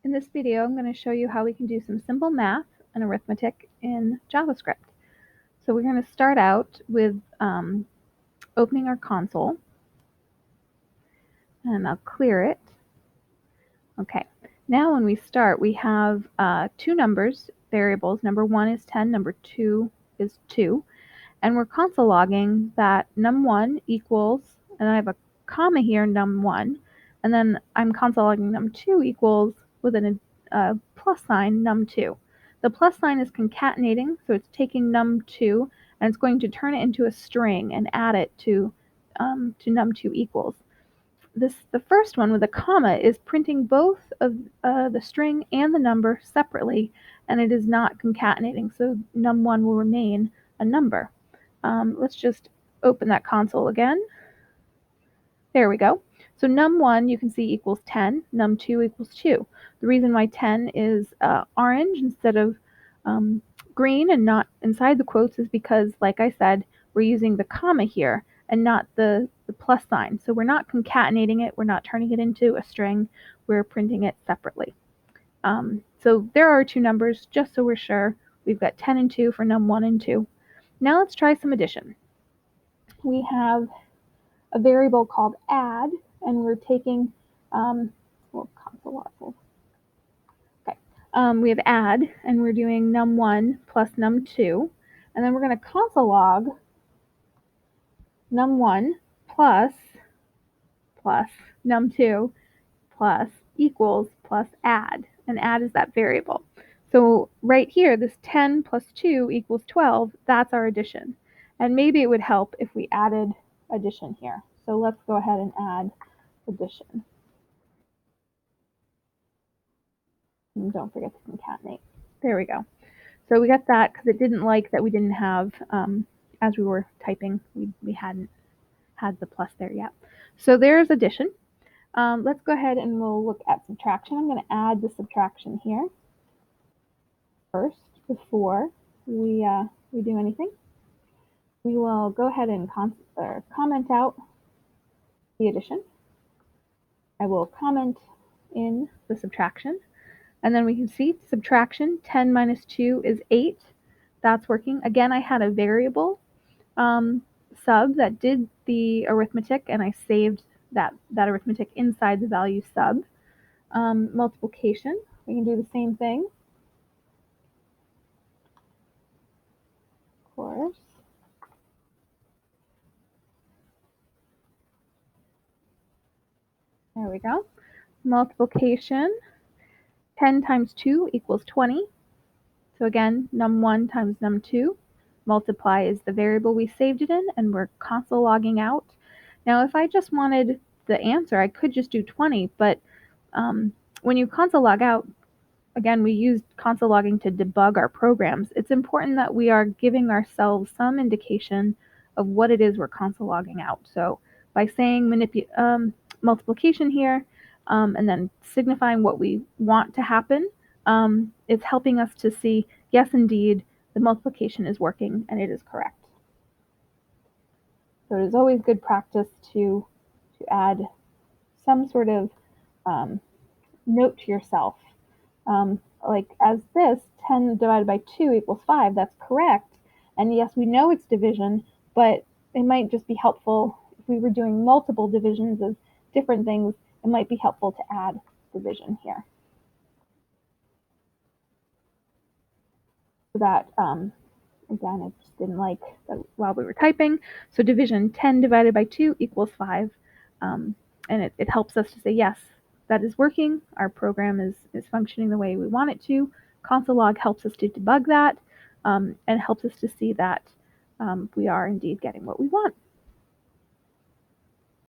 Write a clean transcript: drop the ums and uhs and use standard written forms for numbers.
In this video, I'm going to show you how we can do some simple math and arithmetic in JavaScript. So we're going to start out with opening our console, and I'll clear it. Okay, now when we start, we have two numbers, variables. Number 1 is 10, number 2 is 2, and we're console logging that num1 equals, and I have a comma here, num1, and then I'm console logging num2 equals within a plus sign, num2. The plus sign is concatenating, so it's taking num2 and it's going to turn it into a string and add it to num2 equals. The first one with a comma is printing both of the string and the number separately, and it is not concatenating, so num1 will remain a number. Let's just open that console again. There we go. So num1 you can see equals 10, num2 equals 2. The reason why 10 is orange instead of green and not inside the quotes is because, like I said, we're using the comma here and not the plus sign. So we're not concatenating it, we're not turning it into a string, we're printing it separately. So there are two numbers, just so we're sure. We've got 10 and 2 for num1 and 2. Now let's try some addition. We have a variable called add, and we're taking, we have add, and we're doing num1 plus num2, and then we're going to console log num1 plus num2 plus equals plus add, and add is that variable. So right here, this 10 plus 2 equals 12, that's our addition. And maybe it would help if we added addition here. So let's go ahead and add addition. And don't forget to concatenate. There we go. So we got that because it didn't like that we didn't have, as we were typing, we hadn't had the plus there yet. So there's addition. Let's go ahead and we'll look at subtraction. I'm going to add the subtraction here first before we do anything. We will go ahead and comment out the addition. I will comment in the subtraction, and then we can see subtraction. 10 minus 2 is 8. That's working. Again, I had a variable sub that did the arithmetic, and I saved that arithmetic inside the value sub. Multiplication, we can do the same thing. Of course. There we go. Multiplication, 10 times 2 equals 20. So again, num1 times num2. Multiply is the variable we saved it in, and we're console logging out. Now, if I just wanted the answer, I could just do 20, but when you console log out, again, we used console logging to debug our programs. It's important that we are giving ourselves some indication of what it is we're console logging out. So by saying multiplication here, and then signifying what we want to happen, it's helping us to see, yes, indeed, the multiplication is working and it is correct. So it is always good practice to add some sort of note to yourself. Like as this, 10 divided by 2 equals 5, that's correct. And yes, we know it's division, but it might just be helpful if we were doing multiple divisions of different things, it might be helpful to add division here. So that, again, it just didn't like that while we were typing. So division, 10 divided by 2 equals 5. And it helps us to say, yes, that is working. Our program is functioning the way we want it to. Console log helps us to debug that and helps us to see that we are indeed getting what we want.